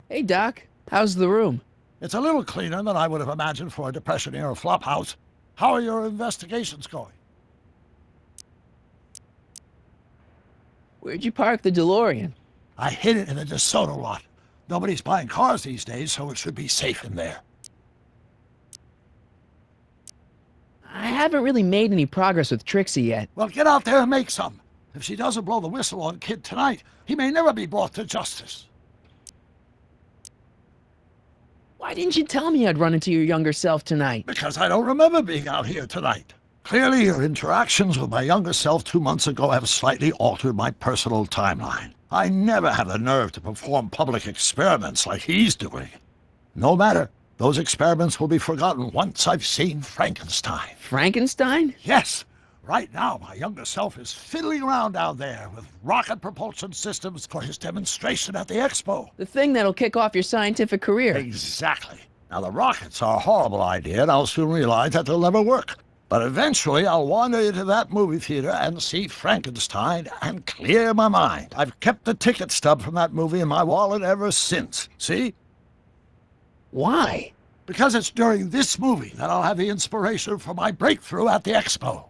Hey, Doc. How's the room? It's a little cleaner than I would have imagined for a Depression-era flophouse. How are your investigations going? Where'd you park the DeLorean? I hid it in the DeSoto lot. Nobody's buying cars these days, so it should be safe in there. I haven't really made any progress with Trixie yet. Well, get out there and make some. If she doesn't blow the whistle on Kid tonight, he may never be brought to justice. Why didn't you tell me I'd run into your younger self tonight? Because I don't remember being out here tonight. Clearly, your interactions with my younger self 2 months ago have slightly altered my personal timeline. I never have the nerve to perform public experiments like he's doing. No matter. Those experiments will be forgotten once I've seen Frankenstein. Frankenstein? Yes. Right now, my younger self is fiddling around down there with rocket propulsion systems for his demonstration at the expo. The thing that'll kick off your scientific career. Exactly. Now, the rockets are a horrible idea, and I'll soon realize that they'll never work. But eventually, I'll wander into that movie theater and see Frankenstein and clear my mind. I've kept the ticket stub from that movie in my wallet ever since. See? Why? Because it's during this movie that I'll have the inspiration for my breakthrough at the expo.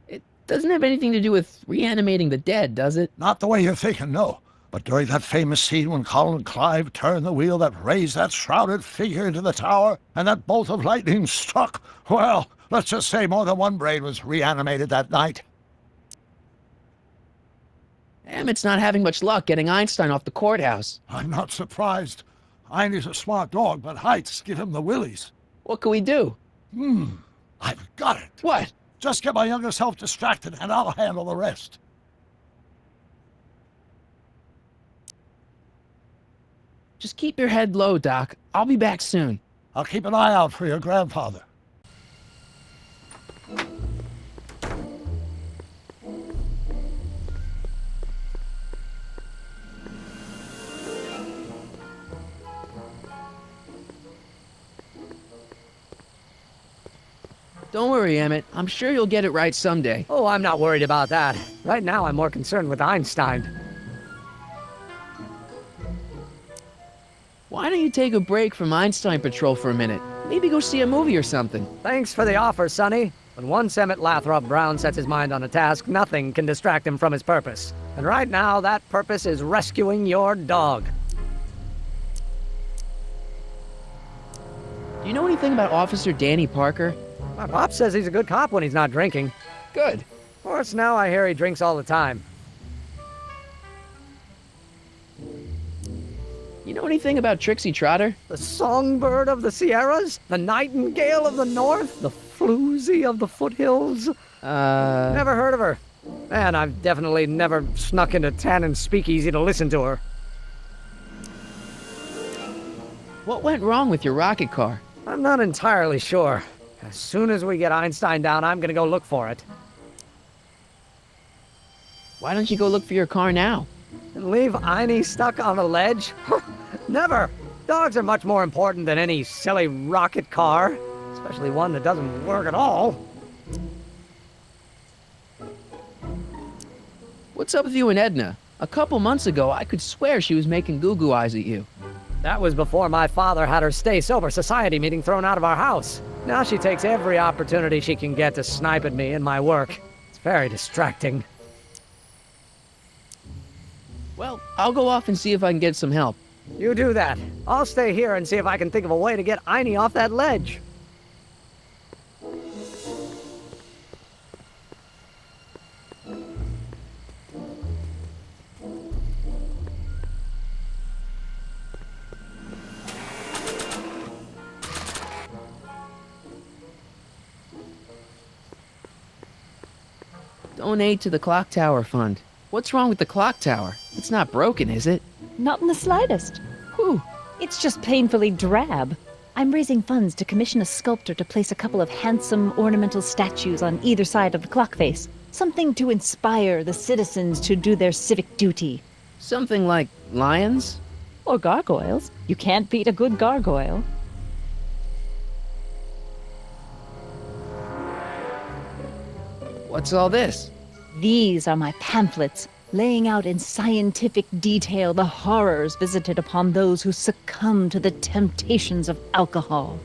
It doesn't have anything to do with reanimating the dead, does it? Not the way you're thinking, no. But during that famous scene when Colin Clive turned the wheel that raised that shrouded figure into the tower, and that bolt of lightning struck, well, let's just say more than one brain was reanimated that night. Emmett's not having much luck getting Einstein off the courthouse. I'm not surprised. Einstein's a smart dog, but heights give him the willies. What can we do? I've got it. What? Just get my younger self distracted, and I'll handle the rest. Just keep your head low, Doc. I'll be back soon. I'll keep an eye out for your grandfather. Don't worry, Emmett. I'm sure you'll get it right someday. Oh, I'm not worried about that. Right now, I'm more concerned with Einstein. Why don't you take a break from Einstein Patrol for a minute? Maybe go see a movie or something. Thanks for the offer, Sonny. But once Emmett Lathrop Brown sets his mind on a task, nothing can distract him from his purpose. And right now, that purpose is rescuing your dog. Do you know anything about Officer Danny Parker? My pop says he's a good cop when he's not drinking. Good. Of course, now I hear he drinks all the time. You know anything about Trixie Trotter? The songbird of the Sierras? The nightingale of the north? The floozy of the foothills? Never heard of her. And I've definitely never snuck into Tannen's speakeasy to listen to her. What went wrong with your rocket car? I'm not entirely sure. As soon as we get Einstein down, I'm gonna go look for it. Why don't you go look for your car now? And leave Einie stuck on a ledge? Never! Dogs are much more important than any silly rocket car. Especially one that doesn't work at all. What's up with you and Edna? A couple months ago, I could swear she was making goo-goo eyes at you. That was before my father had her Stay Sober Society meeting thrown out of our house. Now she takes every opportunity she can get to snipe at me and my work. It's very distracting. Well, I'll go off and see if I can get some help. You do that. I'll stay here and see if I can think of a way to get Einie off that ledge. Donate to the Clock Tower Fund. What's wrong with the clock tower? It's not broken, is it? Not in the slightest. Whew. It's just painfully drab. I'm raising funds to commission a sculptor to place a couple of handsome ornamental statues on either side of the clock face. Something to inspire the citizens to do their civic duty. Something like lions? Or gargoyles. You can't beat a good gargoyle. What's all this? These are my pamphlets. laying out in scientific detail the horrors visited upon those who succumb to the temptations of alcohol.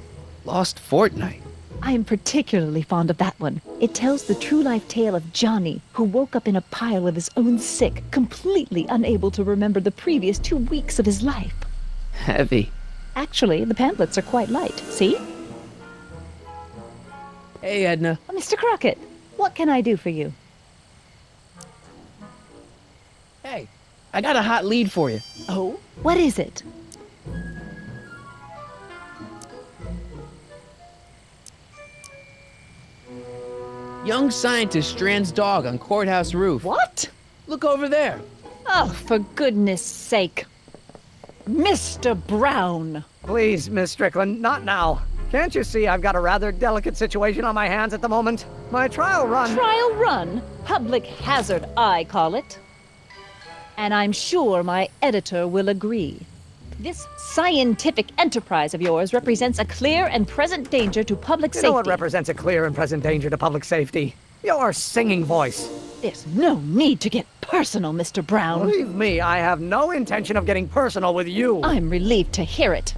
Lost Fortnight. I am particularly fond of that one. It tells the true-life tale of Johnny, who woke up in a pile of his own sick, completely unable to remember the previous 2 weeks of his life. Heavy. Actually, the pamphlets are quite light. See? Hey, Edna. Mr. Crockett, what can I do for you? Hey, I got a hot lead for you. Oh? What is it? Young scientist strands dog on courthouse roof. What? Look over there. Oh, for goodness sake. Mr. Brown! Please, Miss Strickland, not now. Can't you see I've got a rather delicate situation on my hands at the moment? My trial run... Trial run? Public hazard, I call it. And I'm sure my editor will agree. This scientific enterprise of yours represents a clear and present danger to public You safety. know what represents a clear and present danger to public safety? Your singing voice. There's no need to get personal, Mr. Brown. Believe me, I have no intention of getting personal with you. I'm relieved to hear it.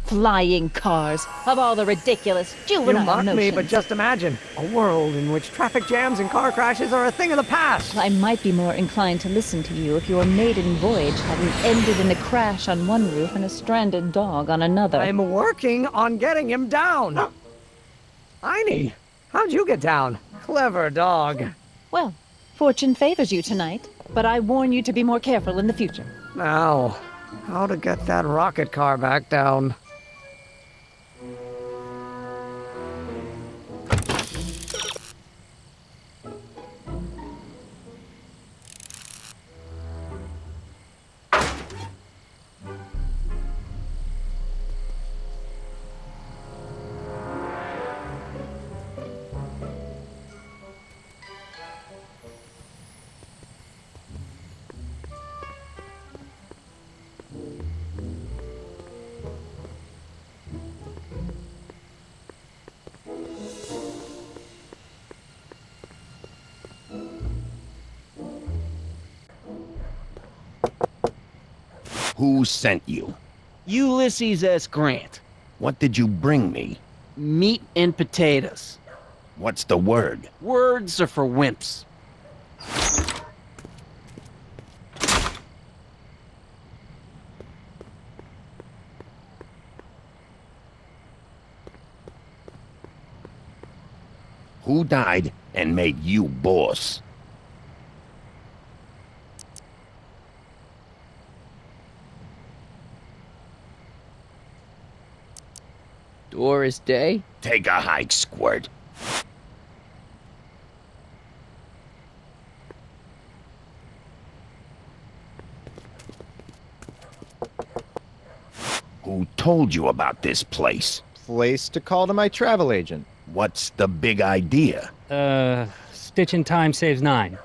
Flying cars, of all the ridiculous You juvenile mock me, notions. but just imagine a world in which traffic jams and car crashes are a thing of the past. I might be more inclined to listen to you if your maiden voyage hadn't ended in a crash on one roof and a stranded dog on another. I'm working on getting him down. Einie, how'd you get down? Clever dog. Well, fortune favors you tonight, but I warn you to be more careful in the future. Now, how to get that rocket car back down? Who sent you? Ulysses S. Grant. What did you bring me? Meat and potatoes. What's the word? Words are for wimps. Who died and made you boss? Doris Day. Take a hike, Squirt. Who told you about this place? Place to call to my travel agent. What's the big idea? Stitch in time saves 9.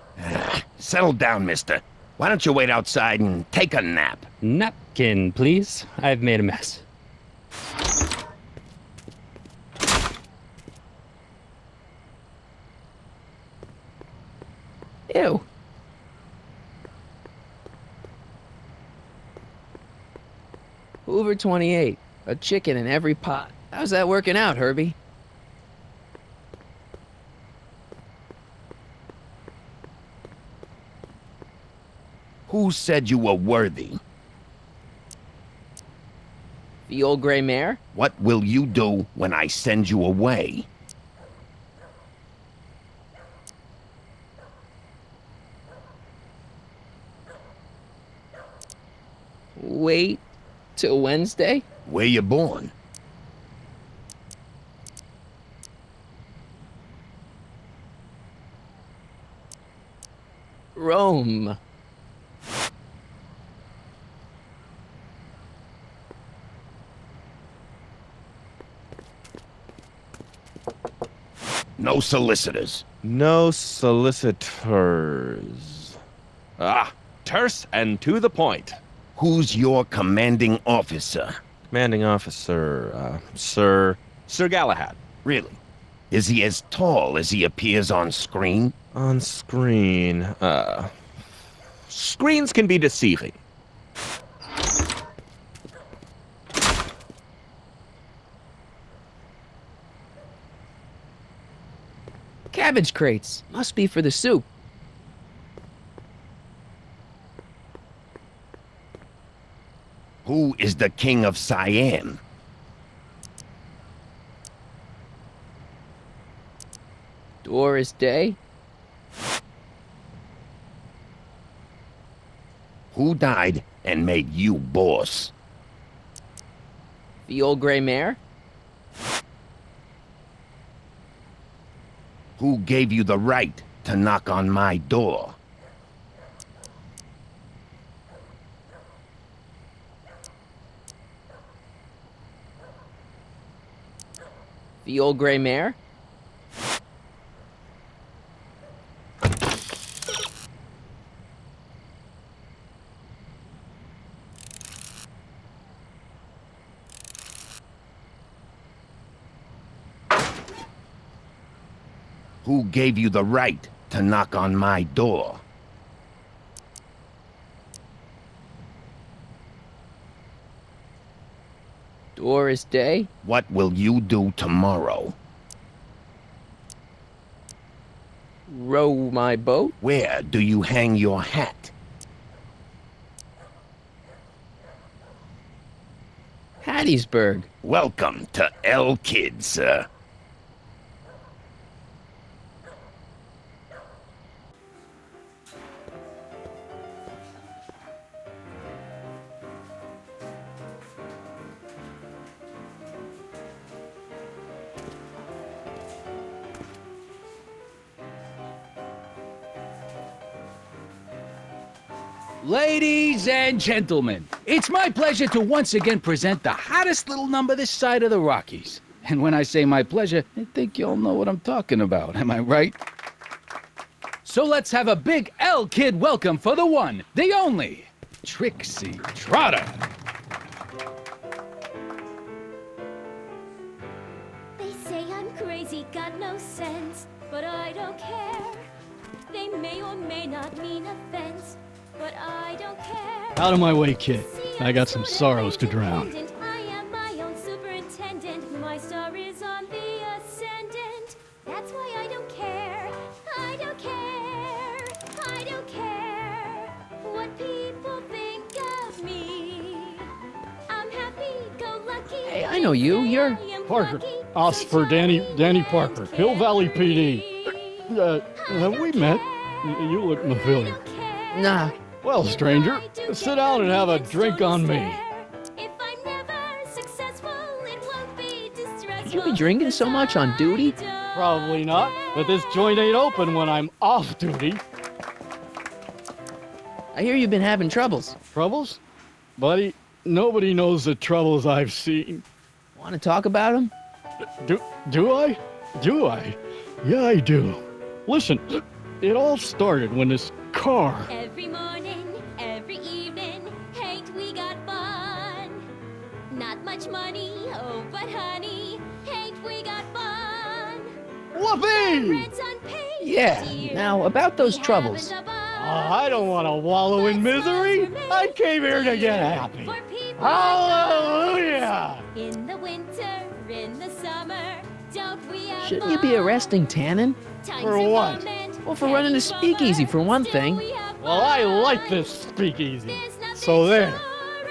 Settle down, mister. Why don't you wait outside and take a nap? Napkin, please. I've made a mess. Ew. Hoover 28. A chicken in every pot. How's that working out, Herbie? Who said you were worthy? The old gray mare? What will you do when I send you away? Wait till Wednesday? Where you born? Rome. No solicitors. No solicitors. Terse and to the point. Who's your commanding officer? Commanding officer, Sir Galahad. Really? Is he as tall as he appears on screen? on screen. screens can be deceiving. Cabbage crates. Must be for the soup. Who is the king of Siam? Doris Day. Who died and made you boss? The old gray mare. Who gave you the right to knock on my door? The old gray mare. Who gave you the right to knock on my door? Doris Day. What will you do tomorrow? Row my boat. Where do you hang your hat? Hattiesburg. Welcome to El Kid, sir. Ladies and gentlemen, it's my pleasure to once again present the hottest little number this side of the Rockies. And when I say my pleasure, I think you all know what I'm talking about, am I right? So let's have a big El Kid welcome for the one, the only, Trixie Trotter. They say I'm crazy, got no sense, but I don't care. They may or may not mean offense, but I don't care. Out of my way, kid. See, I got some sorrows to drown. I am my own superintendent. My star is on the ascendant. That's why I don't care. I don't care. I don't care what people think of me. I'm happy, go lucky. Hey, I know you. You're Parker. Oscar Danny Parker. Hill Valley PD. Have we met? You look familiar. nah. Well, stranger, sit down and have a drink on me. If I'm never successful, it won't be distressful. Should you be drinking so much on duty? Probably not, but this joint ain't open when I'm off duty. I hear you've been having troubles. Troubles? Buddy, nobody knows the troubles I've seen. Want to talk about them? Do I? Do I? Yeah, I do. Listen, it all started when this car... Every morning, every evening, ain't we got fun? Not much money, oh, but honey, ain't we got fun? Whoopee! Rent's unpaid, Yeah. dear. Now, about those We troubles. haven't a bun. I don't want to wallow in misery. I came here to get happy. For people Hallelujah! in the winter, in the summer, don't we have Shouldn't you be arresting Tannen? Times For of what? moment, Well, for running a heavy speakeasy, bummer, for one still thing. we have Well, I fun. like this speakeasy. There's nothing So there. sore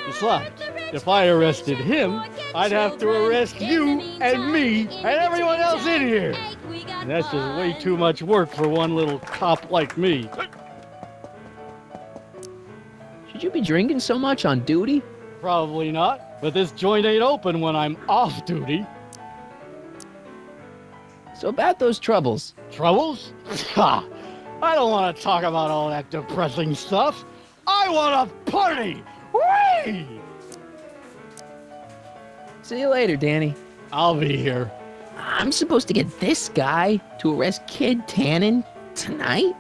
Besides, at the rich if I arrested man's him, for get I'd have to children. arrest In you the and me meantime, and everyone else in here. ain't we got And that's just way fun? too much work for one little cop like me. Should you be drinking so much on duty? Probably not, but this joint ain't open when I'm off duty. So about those troubles. Troubles? Ha! I don't want to talk about all that depressing stuff. I want to party! Whee! See you later, Danny. I'll be here. I'm supposed to get this guy to arrest Kid Tannen tonight?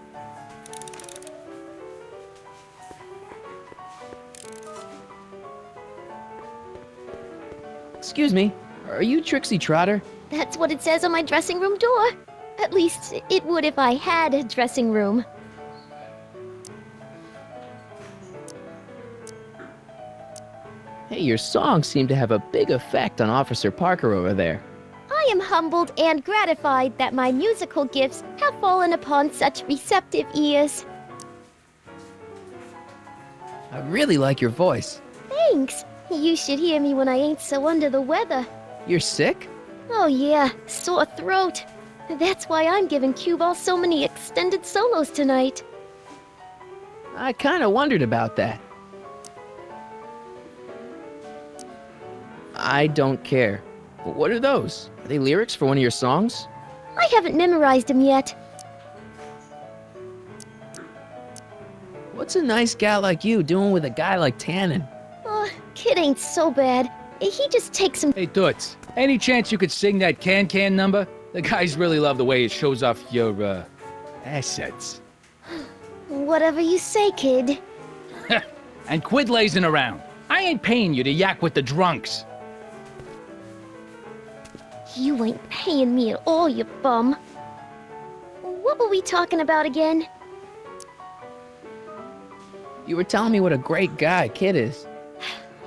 Excuse me, are you Trixie Trotter? That's what it says on my dressing room door. At least it would if I had a dressing room. Hey, your songs seem to have a big effect on Officer Parker over there. I am humbled and gratified that my musical gifts have fallen upon such receptive ears. I really like your voice. Thanks. You should hear me when I ain't so under the weather. You're sick? Oh yeah, sore throat. That's why I'm giving Cue Ball so many extended solos tonight. I kinda wondered about that. I don't care. What are those? Are they lyrics for one of your songs? I haven't memorized them yet. What's a nice gal like you doing with a guy like Tannen? Oh, Kid ain't so bad. He just takes some. Hey, Toots, any chance you could sing that can number? The guys really love the way it shows off your, assets. Whatever you say, kid. And quit lazing around. I ain't paying you to yak with the drunks. You ain't paying me at all, you bum. What were we talking about again? You were telling me what a great guy Kid is.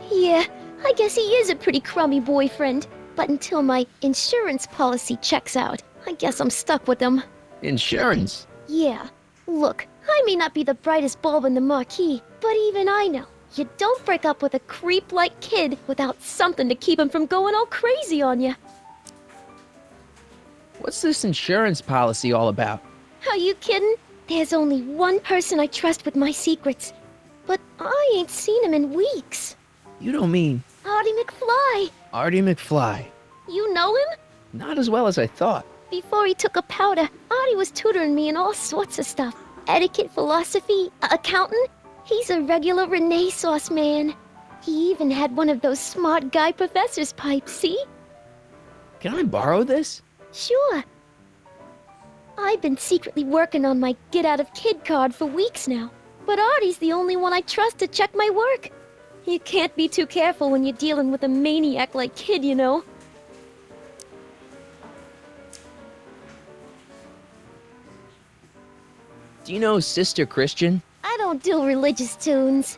Yeah, I guess he is a pretty crummy boyfriend. But until my insurance policy checks out, I guess I'm stuck with him. Insurance? Yeah. Look, I may not be the brightest bulb in the marquee, but even I know you don't break up with a creep like Kid without something to keep him from going all crazy on you. What's this insurance policy all about? Are you kidding? There's only one person I trust with my secrets. But I ain't seen him in weeks. You don't mean Artie McFly. Artie McFly? You know him? Not as well as I thought. Before he took a powder, Artie was tutoring me in all sorts of stuff. Etiquette, philosophy, accounting. He's a regular Renaissance man. He even had one of those smart guy professor's pipes, see? Can I borrow this? Sure. I've been secretly working on my Get Out of Kid card for weeks now. But Artie's the only one I trust to check my work. You can't be too careful when you're dealing with a maniac like Kid, you know. Do you know Sister Christian? I don't do religious tunes.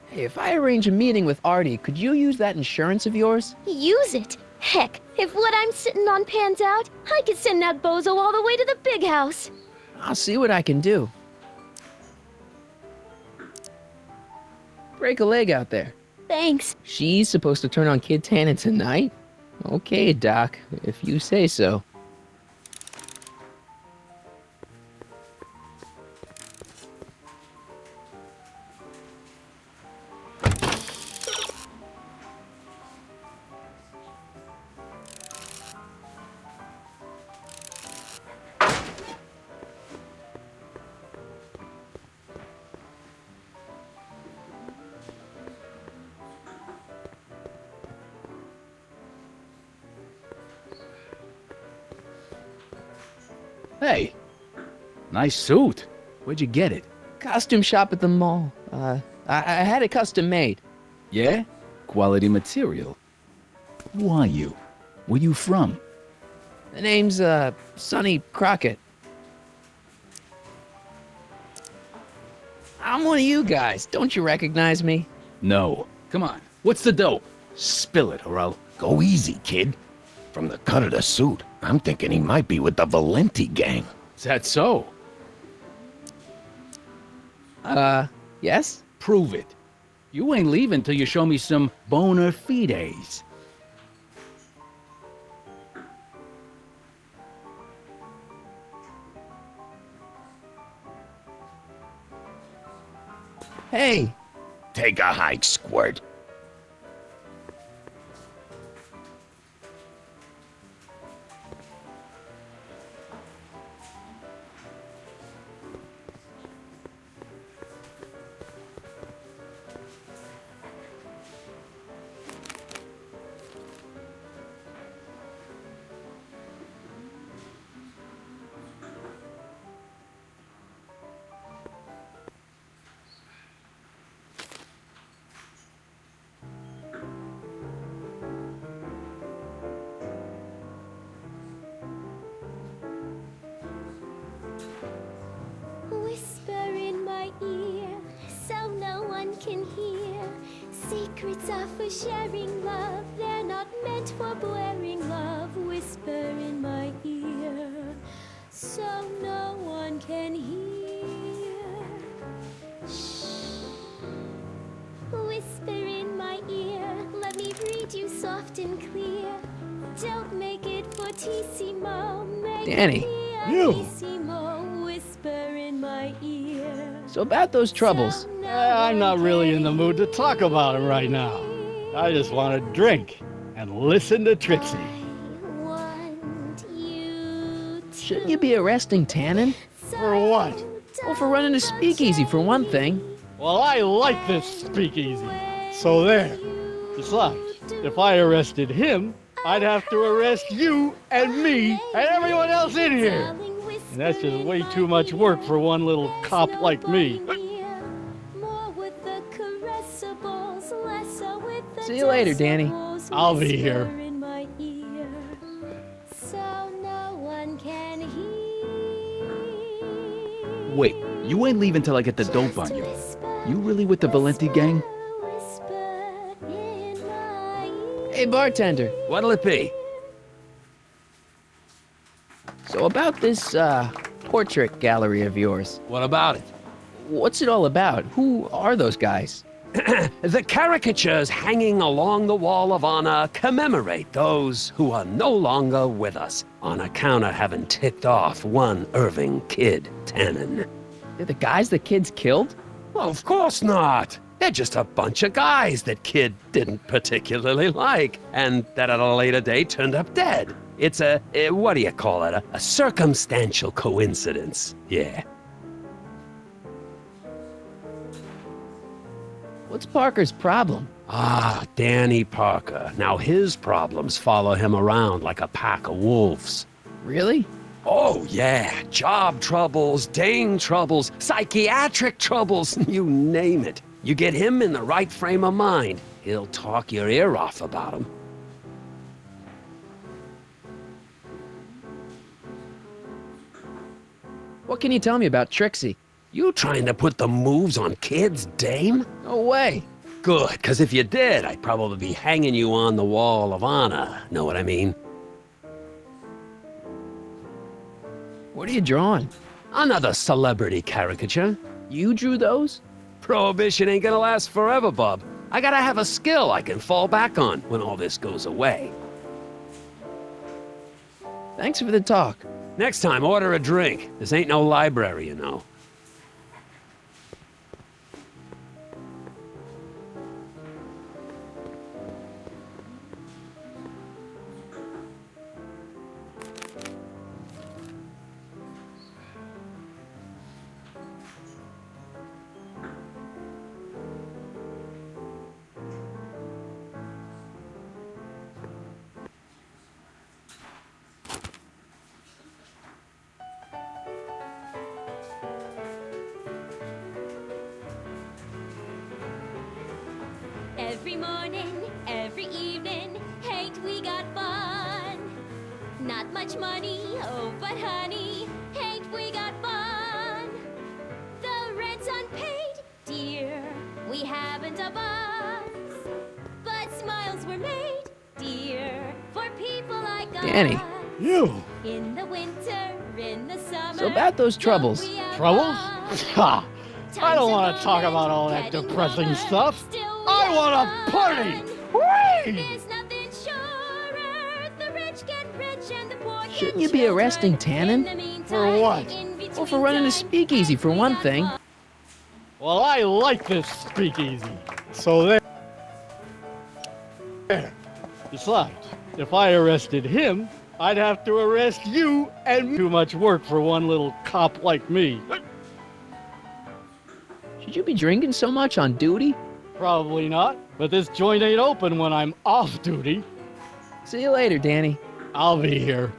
Hey, if I arrange a meeting with Artie, could you use that insurance of yours? Use it. Heck, if what I'm sitting on pans out, I could send that bozo all the way to the big house. I'll see what I can do. Break a leg out there. Thanks. She's supposed to turn on Kid Tannen tonight? Okay, Doc, if you say so. Hey, nice suit. Where'd you get it? Costume shop at the mall. I had it custom made. Yeah? Quality material. Who are you? Where you from? The name's, Sonny Crockett. I'm one of you guys. Don't you recognize me? No. Come on. What's the dope? Spill it, or I'll... Go easy, kid. From the cut of the suit, I'm thinking he might be with the Valenti gang. Is that so? Yes? Prove it. You ain't leaving till you show me some bona fides. Hey, Take a hike, Squirt. Secrets are for sharing love, they're not meant for blaring love. Whisper in my ear, so no one can hear. Shh. Whisper in my ear, let me read you soft and clear. Don't make it fortissimo, make Danny. it You. pianissimo. Whisper in my ear. So about those troubles. So no I'm not one really can in the mood to talk about him right now. I just want to drink and listen to Trixie. I want you to. Shouldn't you be arresting Tannen? For what? Well, for running a speakeasy, for one thing. Well, I like this speakeasy. So there. Besides, if I arrested him, I'd have to arrest you and me and everyone else in here. And that's just way too much work for one little cop like me. See you later, Danny. I'll be here. Wait, you ain't leaving till I get the dope on you. You really with the Valenti gang? Hey, bartender. What'll it be? So about this, portrait gallery of yours. What about it? What's it all about? Who are those guys? The caricatures hanging along the wall of honor commemorate those who are no longer with us on account of having ticked off one Irving Kid Tannen. They're the guys the kids killed? Well, of course not. They're just a bunch of guys that Kid didn't particularly like, and that at a later date turned up dead. It's what do you call it? A circumstantial coincidence. Yeah. What's Parker's problem? Ah, Danny Parker. Now his problems follow him around like a pack of wolves. Really? Oh, yeah. Job troubles, Dane troubles, psychiatric troubles, you name it. You get him in the right frame of mind, he'll talk your ear off about them. What can you tell me about Trixie? You trying to put the moves on kids, Dame? No way. Good, because if you did, I'd probably be hanging you on the wall of honor. Know what I mean? What are you drawing? Another celebrity caricature. You drew those? Prohibition ain't gonna last forever, bub. I gotta have a skill I can fall back on when all this goes away. Thanks for the talk. Next time, order a drink. This ain't no library, you know. Every morning, every evening, ain't we got fun? Not much money, oh, but honey, ain't we got fun? The rent's unpaid, dear, we haven't a buzz. But smiles were made, dear, for people like us. Danny. You. In the winter, in the summer. So about those troubles. Troubles? Ha! I don't want to talk about all that depressing stuff. I want to party! Whee! There's nothing surer. The rich get rich and the poor get Shouldn't you be arresting children. Tannen? In the meantime, For what? in between Well, for running a time, speakeasy, for one thing. Well, I like this speakeasy. So there. Besides, if I arrested him, I'd have to arrest you and me. Too much work for one little cop like me. Should you be drinking so much on duty? Probably not, but this joint ain't open when I'm off duty. See you later, Danny. I'll be here.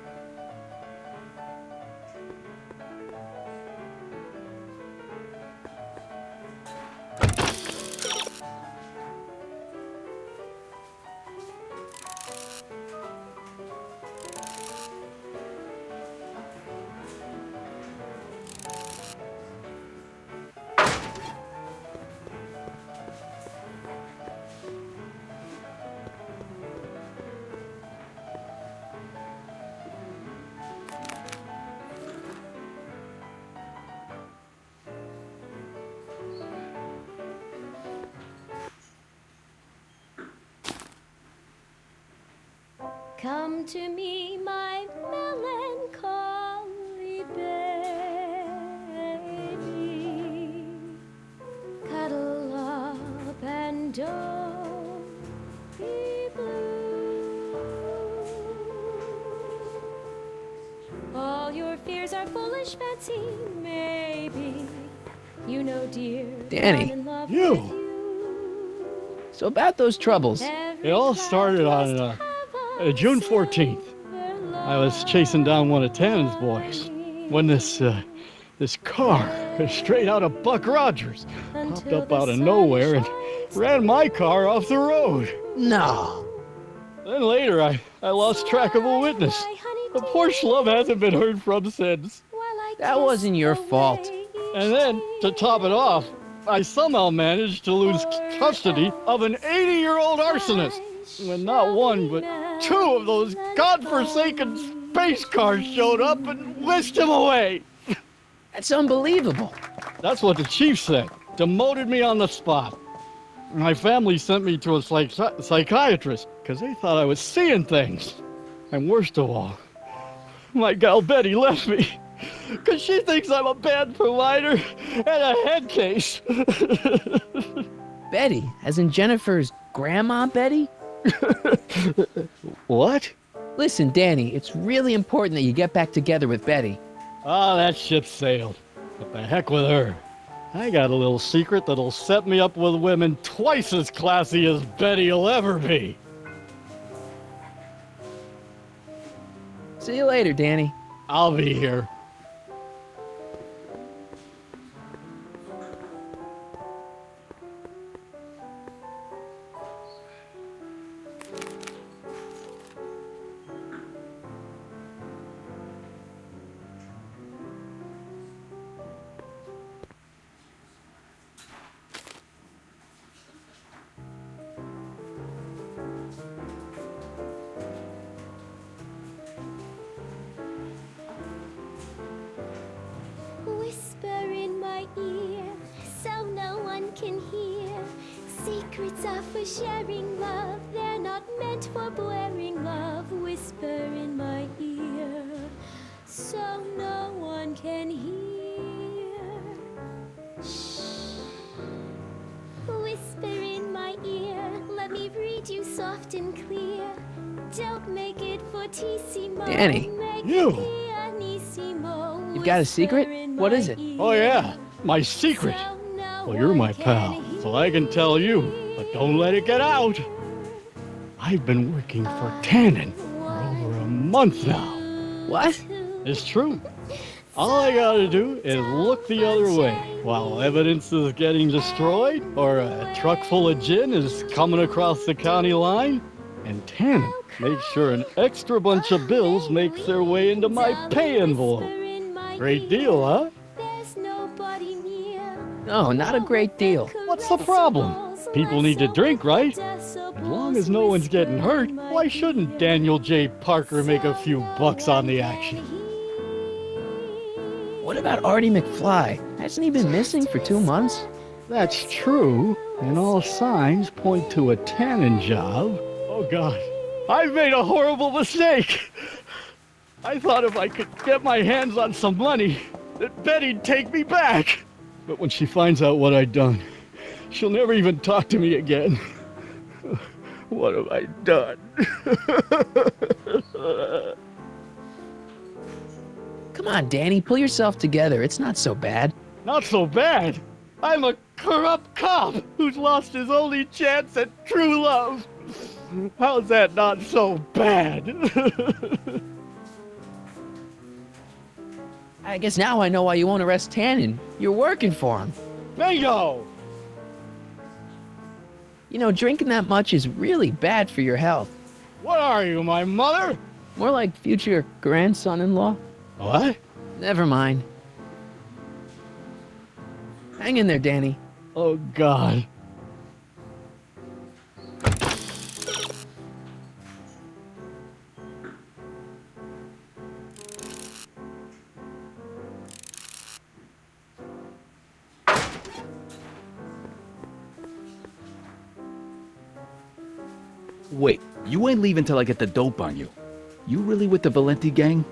Come to me, my melancholy baby. Cuddle up and don't be blue. All your fears are foolish fancy, maybe. You know, dear, Danny. I'm in love You. with you. So about those troubles. It all started on June 14th. I was chasing down one of Tannen's boys when this car, straight out of Buck Rogers, popped up out of nowhere and ran my car off the road. No. Then later, I lost track of a witness. The poor schlub hasn't been heard from since. That wasn't your fault. And then, to top it off, I somehow managed to lose custody of an 80-year-old arsonist. When not one, but two of those godforsaken space cars showed up and whisked him away. That's unbelievable. That's what the chief said. Demoted me on the spot. My family sent me to a psychiatrist because they thought I was seeing things. And worst of all, my gal Betty left me because she thinks I'm a bad provider and a head case. Betty, as in Jennifer's grandma Betty? What? Listen, Danny, it's really important that you get back together with Betty. Ah, that ship sailed. What the heck with her? I got a little secret that'll set me up with women twice as classy as Betty will ever be. See you later, Danny. I'll be here. Whisper in my ear so no one can hear. Secrets are for sharing love, they're not meant for blaring love. Whisper in my ear so no one can hear. Shh. Whisper in my ear, let me read you soft and clear. Don't make it fortissimo. Danny. Make You. it pianissimo. You've got a secret? What is it? Oh yeah, my secret. Well, you're my pal, so I can tell you, but don't let it get out. I've been working for Tannen for over a month now. What? It's true. All I gotta do is look the other way while evidence is getting destroyed or a truck full of gin is coming across the county line, and Tannen makes sure an extra bunch of bills makes their way into my pay envelope. Great deal, huh? There's nobody near. No, not a great deal. What's the problem? People need to drink, right? As long as no one's getting hurt, why shouldn't Daniel J. Parker make a few bucks on the action? What about Artie McFly? Hasn't he been missing for 2 months? That's true, and all signs point to a Tannen job. Oh God, I've made a horrible mistake. I thought if I could get my hands on some money, that Betty'd take me back. But when she finds out what I'd done, she'll never even talk to me again. What have I done? Come on, Danny, pull yourself together. It's not so bad. Not so bad. I'm a corrupt cop who's lost his only chance at true love. How's that not so bad? I guess now I know why you won't arrest Tannen. You're working for him. Bingo! You know, drinking that much is really bad for your health. What are you, my mother? More like future grandson-in-law. What? Never mind. Hang in there, Danny. Oh, God. Wait, You ain't leaving till I get the dope on you. You really with the Valenti gang?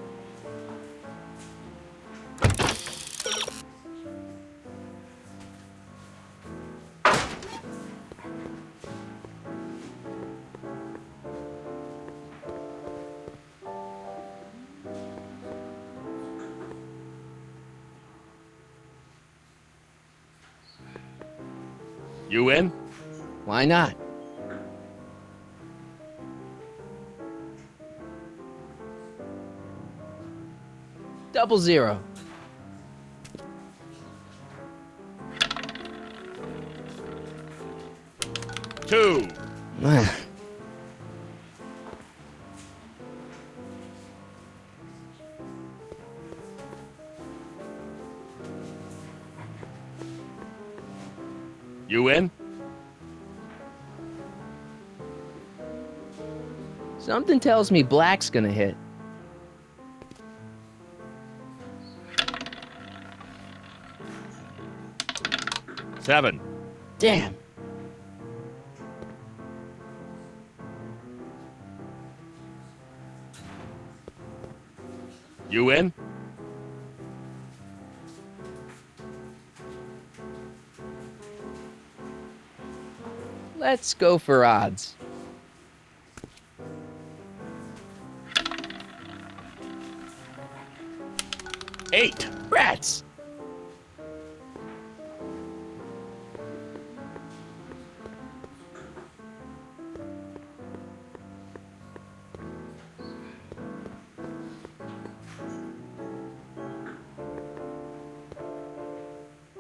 You in? Why not? Double zero. Two. You in? Something tells me black's gonna hit. Seven. Damn. You in? Let's go for odds. Eight. Rats!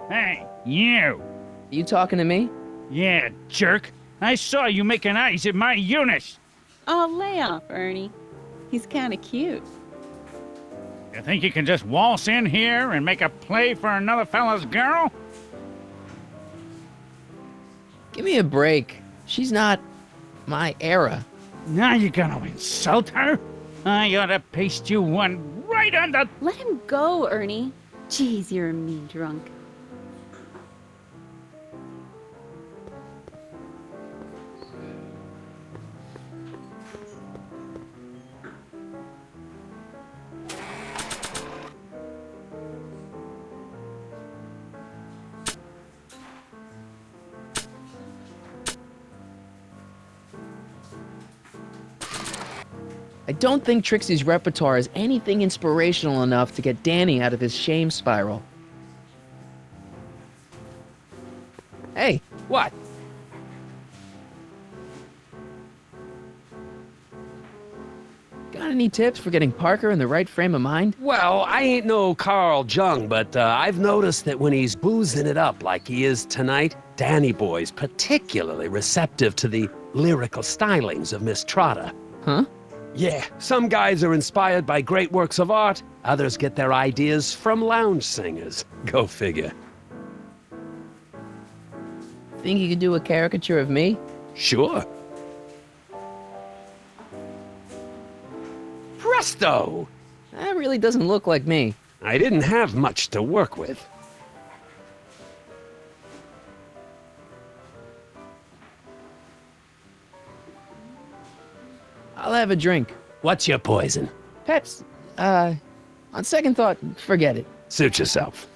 Hey, you! You talking to me? Yeah, jerk. I saw you making eyes at my Eunice. Oh, lay off, Ernie. He's kind of cute. You think you can just waltz in here and make a play for another fella's girl? Give me a break. She's not my era. Now you're gonna insult her? I ought to paste you one right on the... Let him go, Ernie. Jeez, you're a mean drunk. I don't think Trixie's repertoire is anything inspirational enough to get Danny out of his shame spiral. Hey, what? Got any tips for getting Parker in the right frame of mind? Well, I ain't no Carl Jung, but I've noticed that when he's boozing it up like he is tonight, Danny Boy's particularly receptive to the lyrical stylings of Miss Trotta. Huh? Yeah, some guys are inspired by great works of art, others get their ideas from lounge singers. Go figure. Think you could do a caricature of me? Sure. Presto! That really doesn't look like me. I didn't have much to work with. I'll have a drink. What's your poison? Peps, on second thought, forget it. Suit yourself.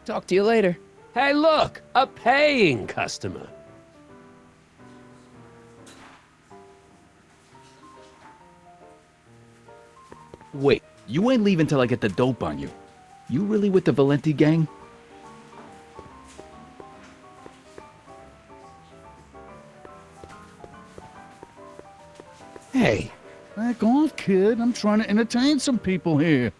Talk to you later. Hey, look! A paying customer. Wait, you ain't leaving till I get the dope on you. You really with the Valenti gang? Hey. Back off, kid. I'm trying to entertain some people here.